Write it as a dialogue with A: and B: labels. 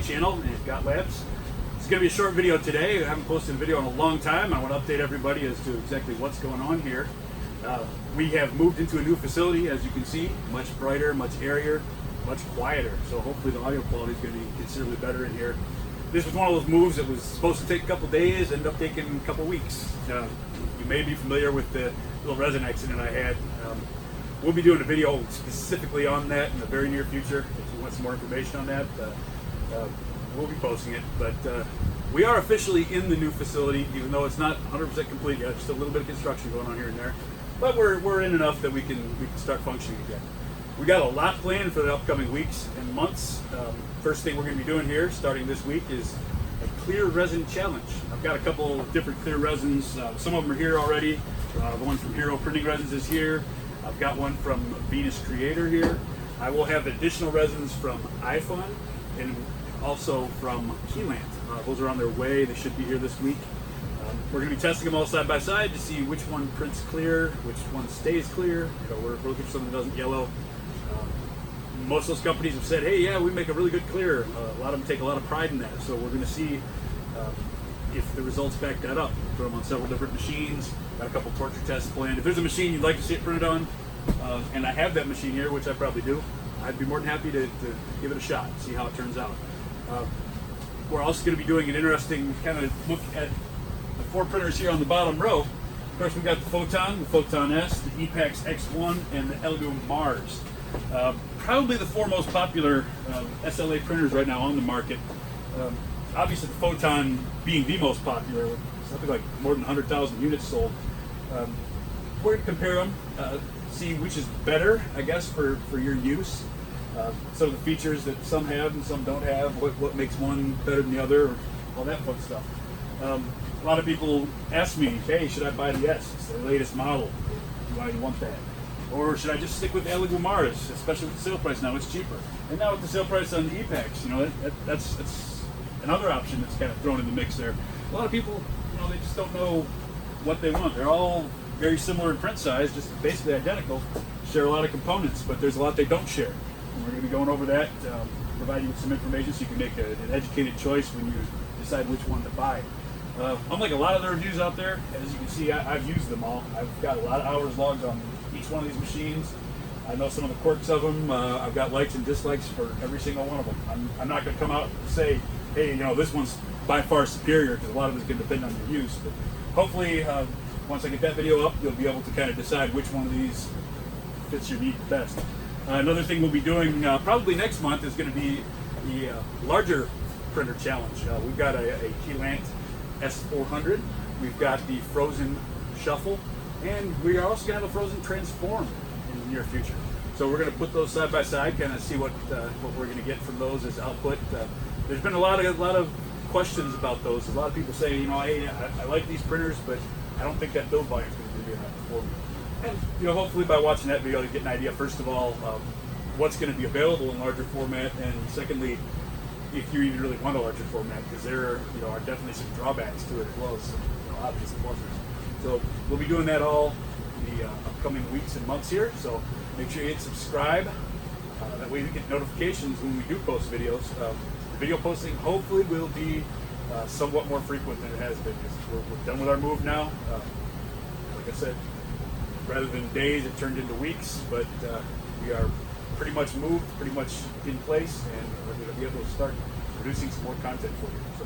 A: channel and Got Labs. It's going to be a short video today. I haven't posted a video in a long time. I want to update everybody as to exactly what's going on here. We have moved into a new facility, as you can see, much brighter, much airier, much quieter. So hopefully the audio quality is going to be considerably better in here. This was one of those moves that was supposed to take a couple days, ended up taking a couple weeks. You may be familiar with the little resin accident I had. We'll be doing a video specifically on that in the very near future. If you want some more information on that, we'll be posting it. But we are officially in the new facility, even though it's not 100% complete yet. Just a little bit of construction going on here and there. But we're in enough that we can start functioning again. We got a lot planned for the upcoming weeks and months. First thing we're going to be doing here, starting this week, is a clear resin challenge. I've got a couple of different clear resins. Some of them are here already. The one from Hero Printing Resins is here. I've got one from Venus Creator here. I will have additional resins from iFun and also from Keylant. Those are on their way. They should be here this week. We're going to be testing them all side by side to see which one prints clear, which one stays clear. We're looking for something that doesn't yellow. Most of those companies have said, hey, yeah, we make a really good clear. A lot of them take a lot of pride in that. So we're going to see if the results back that up. Put them on several different machines. Got a couple torture tests planned. If there's a machine you'd like to see it printed on, and I have that machine here, which I probably do, I'd be more than happy to give it a shot, see how it turns out. We're also going to be doing an interesting kind of look at the four printers here on the bottom row. Of course, we've got the Photon S, the Epax X1, and the Elegoo Mars. Probably the four most popular SLA printers right now on the market. Obviously, the Photon being the most popular, with something like more than 100,000 units sold. We're going to compare them, see which is better, I guess, for your use. Some of the features that some have and some don't have, what makes one better than the other, all that fun stuff. A lot of people ask me, hey, should I buy the S? It's the latest model. Do I want that? Or should I just stick with the Elegoo Mars, especially with the sale price now? It's cheaper. And now with the sale price on the Epax, that's another option that's kind of thrown in the mix there. A lot of people, they just don't know what they want. They're all very similar in print size, just basically identical, share a lot of components, but there's a lot they don't share. And we're going to be going over that, provide you with some information so you can make an educated choice when you decide which one to buy. Unlike a lot of the reviews out there, as you can see, I've used them all. I've got a lot of hours logged on each one of these machines. I know some of the quirks of them. I've got likes and dislikes for every single one of them. I'm not going to come out and say, hey, this one's by far superior, because a lot of it's going to depend on your use. But hopefully, once I get that video up, you'll be able to kind of decide which one of these fits your need the best. Another thing we'll be doing probably next month is going to be the larger printer challenge. We've got a Keylant S400. We've got the Phrozen Shuffle, and we are also going to have a Phrozen Transform in the near future. So we're going to put those side by side, kind of see what we're going to get from those as output. There's been a lot of questions about those. A lot of people say, hey, I like these printers, but I don't think that build volume is going to be enough for me. And hopefully by watching that video, you get an idea, first of all, what's going to be available in larger format, and secondly, if you even really want a larger format, because there are definitely some drawbacks to it as well as some obvious pluses. So we'll be doing that all in the upcoming weeks and months here. So make sure you hit subscribe. That way you get notifications when we do post videos. The video posting hopefully will be somewhat more frequent than it has been. We're done with our move now. Like I said, rather than days, it turned into weeks, but we are pretty much moved, pretty much in place, and we're going to be able to start producing some more content for you. So